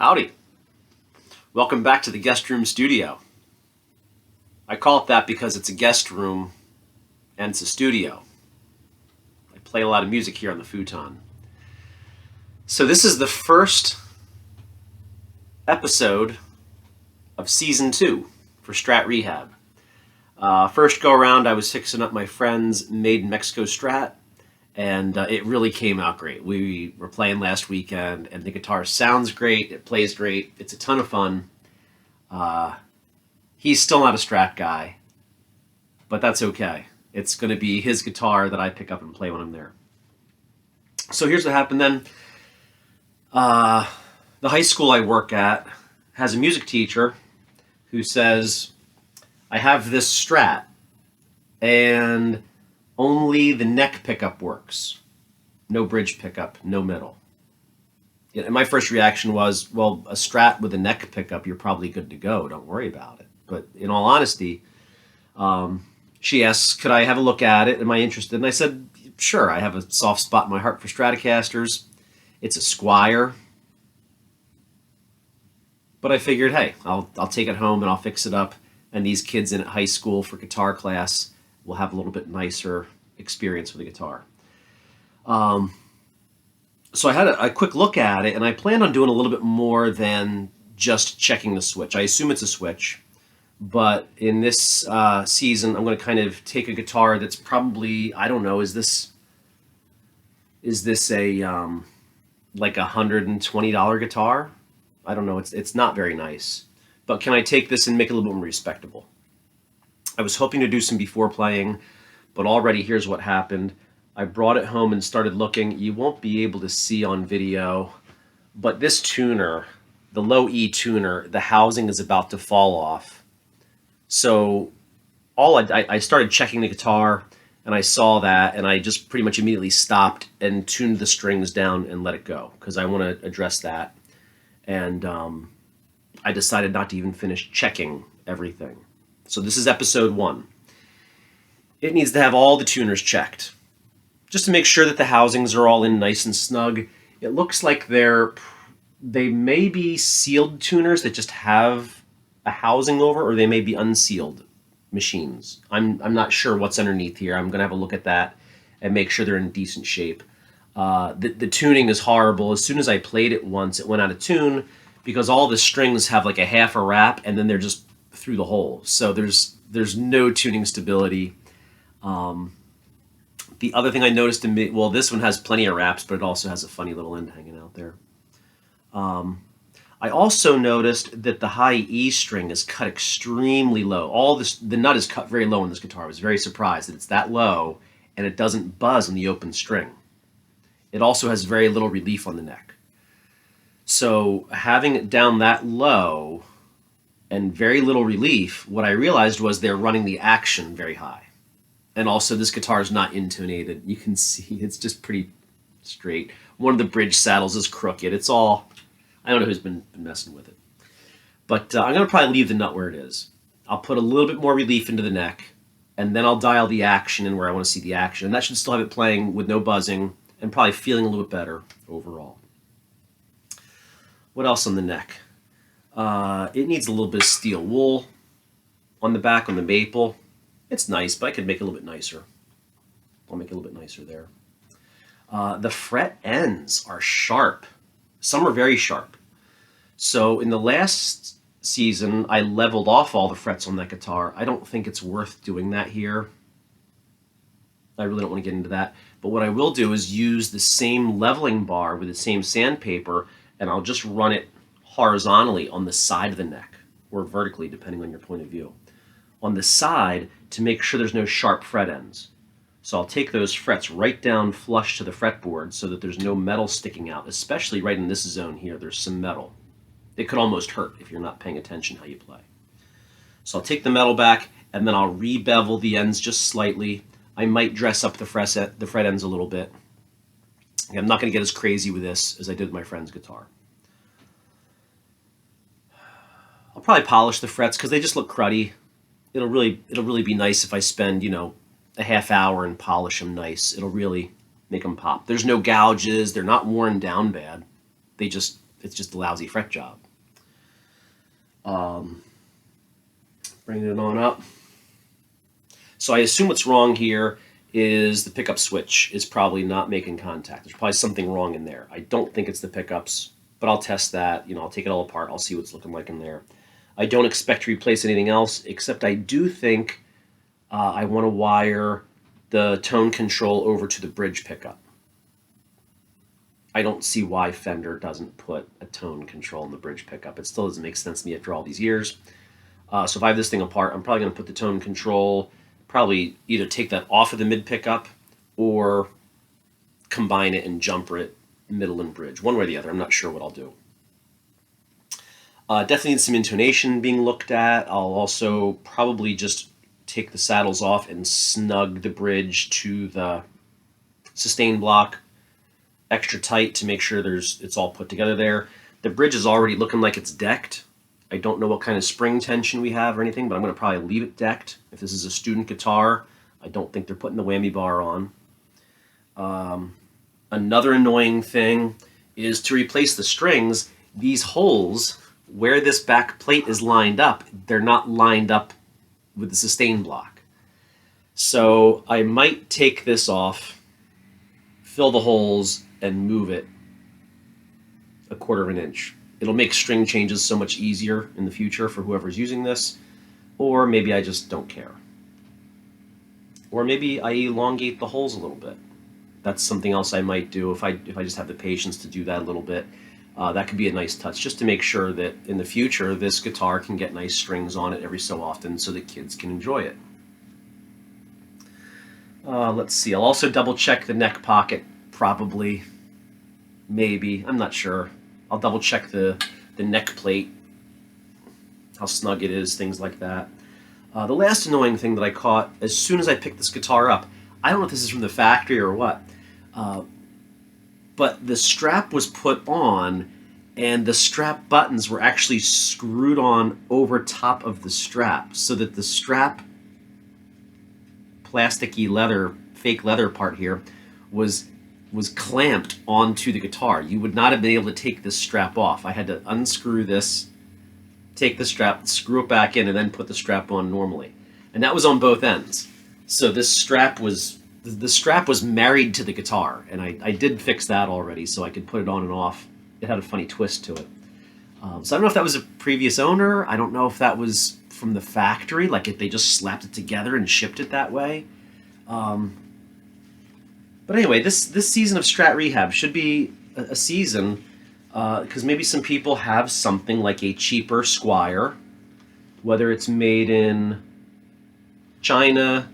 Howdy. Welcome back to the guest room studio. I call it that because it's a guest room and it's a studio. I play a lot of music here on the futon. So this is the first episode of season 2 for Strat Rehab. First go around, I was fixing up my friend's Made in Mexico Strat, and it really came out great. We were playing last weekend, and the guitar sounds great, it plays great, it's a ton of fun. He's still not a Strat guy, but that's okay. It's going to be his guitar that I pick up and play when I'm there. So here's what happened then. The high school I work at has a music teacher who says, I have this Strat, and only the neck pickup works. No bridge pickup, no middle. And my first reaction was, well, a Strat with a neck pickup, you're probably good to go. Don't worry about it. But in all honesty, she asks, could I have a look at it? Am I interested? And I said, sure. I have a soft spot in my heart for Stratocasters. It's a Squier. But I figured, hey, I'll take it home and I'll fix it up. And these kids in high school for guitar class will have a little bit nicer experience with the guitar. So I had a quick look at it, and I planned on doing a little bit more than just checking the switch. I assume it's a switch, but in this season, I'm going to kind of take a guitar that's probably, I don't know, is this a like $120 guitar? I don't know. It's not very nice, but can I take this and make it a little bit more respectable? I was hoping to do some before playing, but already here's what happened. I brought it home and started looking. You won't be able to see on video, but this tuner, the low E tuner, the housing is about to fall off. So I started checking the guitar, and I saw that, and I just pretty much immediately stopped and tuned the strings down and let it go, because I want to address that. And I decided not to even finish checking everything. So this is episode 1. It needs to have all the tuners checked, just to make sure that the housings are all in nice and snug. It looks like they may be sealed tuners that just have a housing over, or they may be unsealed machines. I'm not sure what's underneath here. I'm going to have a look at that and make sure they're in decent shape. The tuning is horrible. As soon as I played it once, it went out of tune because all the strings have like a half a wrap, and then they're just through the hole. So there's no tuning stability. The other thing I noticed this one has plenty of wraps, but it also has a funny little end hanging out there. I also noticed that the high E string is cut extremely low. The nut is cut very low on this guitar. I was very surprised that it's that low, and it doesn't buzz on the open string. It also has very little relief on the neck. So having it down that low and very little relief, what I realized was they're running the action very high. And also this guitar is not intonated. You can see it's just pretty straight. One of the bridge saddles is crooked. It's all, I don't know who's been messing with it. But I'm going to probably leave the nut where it is. I'll put a little bit more relief into the neck, and then I'll dial the action in where I want to see the action. And that should still have it playing with no buzzing and probably feeling a little bit better overall. What else on the neck? It needs a little bit of steel wool on the back, on the maple. It's nice, but I could make it a little bit nicer. I'll make it a little bit nicer there. The fret ends are sharp. Some are very sharp. So in the last season, I leveled off all the frets on that guitar. I don't think it's worth doing that here. I really don't want to get into that. But what I will do is use the same leveling bar with the same sandpaper, and I'll just run it horizontally on the side of the neck, or vertically, depending on your point of view. On the side, to make sure there's no sharp fret ends. So I'll take those frets right down flush to the fretboard so that there's no metal sticking out, especially right in this zone here. There's some metal. It could almost hurt if you're not paying attention how you play. So I'll take the metal back, and then I'll re-bevel the ends just slightly. I might dress up the fret ends a little bit. I'm not going to get as crazy with this as I did with my friend's guitar. I'll probably polish the frets because they just look cruddy. It'll really be nice if I spend, a half hour and polish them nice. It'll really make them pop. There's no gouges. They're not worn down bad. They it's just a lousy fret job. Bringing it on up. So I assume what's wrong here is the pickup switch is probably not making contact. There's probably something wrong in there. I don't think it's the pickups, but I'll test that. I'll take it all apart. I'll see what's looking like in there. I don't expect to replace anything else, except I do think I want to wire the tone control over to the bridge pickup. I don't see why Fender doesn't put a tone control in the bridge pickup. It still doesn't make sense to me after all these years. So if I have this thing apart, I'm probably going to put the tone control, probably either take that off of the mid pickup or combine it and jumper it middle and bridge. One way or the other. I'm not sure what I'll do. Definitely needs some intonation being looked at. I'll also probably just take the saddles off and snug the bridge to the sustain block extra tight to make sure it's all put together there. The bridge is already looking like it's decked. I don't know what kind of spring tension we have or anything, but I'm going to probably leave it decked. If this is a student guitar, I don't think they're putting the whammy bar on. Another annoying thing is to replace the strings. These holes where this back plate is lined up, they're not lined up with the sustain block. So I might take this off, fill the holes, and move it a 1/4 of an inch. It'll make string changes so much easier in the future for whoever's using this, or maybe I just don't care. Or maybe I elongate the holes a little bit. That's something else I might do if I just have the patience to do that a little bit. That could be a nice touch, just to make sure that in the future this guitar can get nice strings on it every so often so that kids can enjoy it. Let's see, I'll also double check the neck pocket, probably, maybe, I'm not sure. I'll double check the neck plate, how snug it is, things like that. The last annoying thing that I caught as soon as I picked this guitar up, I don't know if this is from the factory or what, but the strap was put on and the strap buttons were actually screwed on over top of the strap, so that the strap plasticky leather, fake leather part here was clamped onto the guitar. You would not have been able to take this strap off. I had to unscrew this, take the strap, screw it back in, and then put the strap on normally. And that was on both ends. So this strap was, the strap was married to the guitar, and I did fix that already so I could put it on and off. It had a funny twist to it. So I don't know if that was a previous owner. I don't know if that was from the factory, like if they just slapped it together and shipped it that way. But anyway, this season of Strat Rehab should be a season because maybe some people have something like a cheaper Squier, whether it's made in China,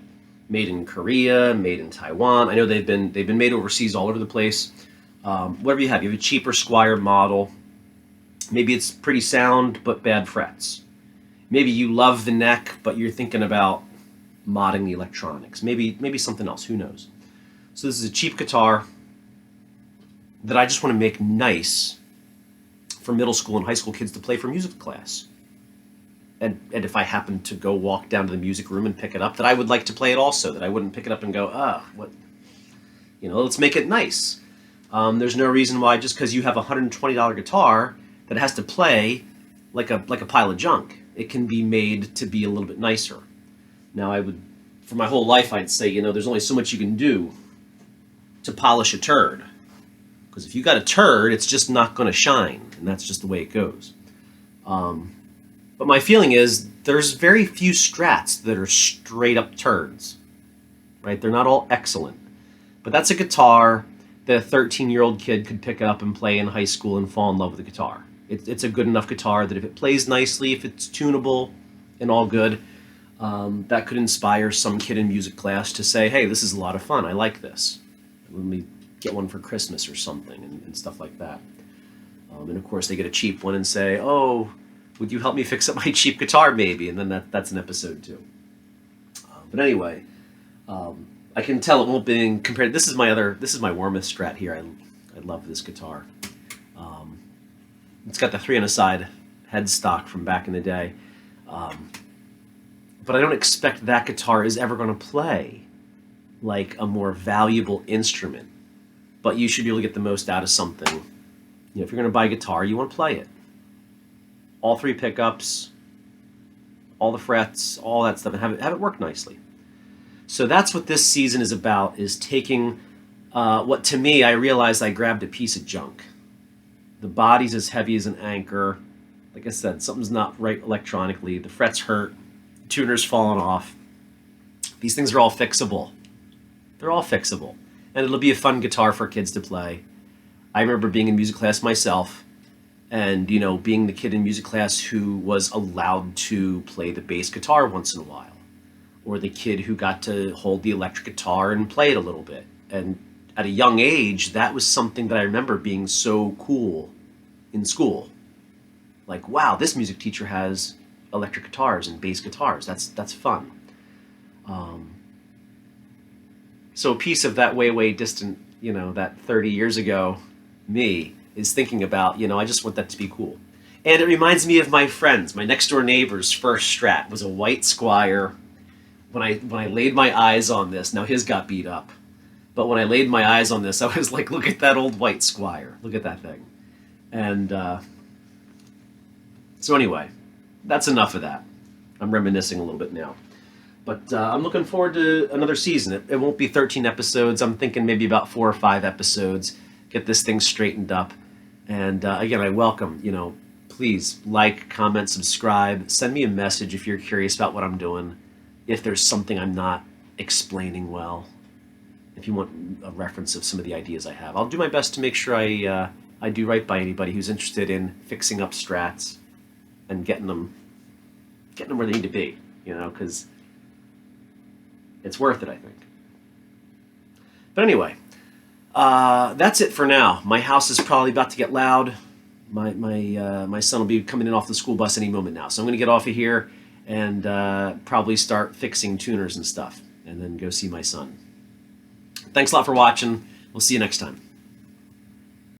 made in Korea, made in Taiwan. I know they've been made overseas all over the place. Whatever you have a cheaper Squier model. Maybe it's pretty sound but bad frets. Maybe you love the neck but you're thinking about modding the electronics. Maybe something else. Who knows? So this is a cheap guitar that I just want to make nice for middle school and high school kids to play for music class. And if I happen to go walk down to the music room and pick it up, that I would like to play it also, that I wouldn't pick it up and go, what, let's make it nice. There's no reason why just because you have a $120 guitar that has to play like a pile of junk. It can be made to be a little bit nicer. Now for my whole life I'd say, there's only so much you can do to polish a turd. Because if you got a turd, it's just not going to shine, and that's just the way it goes. But my feeling is there's very few Strats that are straight up turds, right? They're not all excellent. But that's a guitar that a 13-year-old kid could pick up and play in high school and fall in love with the guitar. It's a good enough guitar that if it plays nicely, if it's tunable and all good, that could inspire some kid in music class to say, hey, this is a lot of fun. I like this. Let me get one for Christmas or something and stuff like that. And of course, they get a cheap one and say, oh, would you help me fix up my cheap guitar maybe? And then that's an episode too. But anyway, I can tell it won't be compared. This is my warmest Strat here. I love this guitar. It's got the 3 on a side headstock from back in the day. But I don't expect that guitar is ever going to play like a more valuable instrument. But you should be able to get the most out of something, if you're going to buy a guitar, you want to play it. All 3 pickups, all the frets, all that stuff, and have it work nicely. So that's what this season is about, is taking what, to me, I realized I grabbed a piece of junk. The body's as heavy as an anchor. Like I said, something's not right electronically. The frets hurt. The tuner's falling off. These things are all fixable. They're all fixable. And it'll be a fun guitar for kids to play. I remember being in music class myself and, being the kid in music class who was allowed to play the bass guitar once in a while. Or the kid who got to hold the electric guitar and play it a little bit. And at a young age, that was something that I remember being so cool in school. Like, wow, this music teacher has electric guitars and bass guitars. That's fun. So a piece of that way distant, that 30 years ago me is thinking about, I just want that to be cool. And it reminds me of my friends. My next door neighbor's first Strat was a white Squier. When I laid my eyes on this, now his got beat up, but when I laid my eyes on this, I was like, look at that old white Squier. Look at that thing. And so anyway, that's enough of that. I'm reminiscing a little bit now. But I'm looking forward to another season. It won't be 13 episodes. I'm thinking maybe about 4 or 5 episodes. Get this thing straightened up. And again, I welcome, please like, comment, subscribe. Send me a message if you're curious about what I'm doing. If there's something I'm not explaining well. If you want a reference of some of the ideas I have. I'll do my best to make sure I do right by anybody who's interested in fixing up Strats and getting them where they need to be, because it's worth it, I think. But anyway, that's it for now. My house is probably about to get loud. My son will be coming in off the school bus any moment now. So I'm going to get off of here and probably start fixing tuners and stuff, and then go see my son. Thanks a lot for watching. We'll see you next time.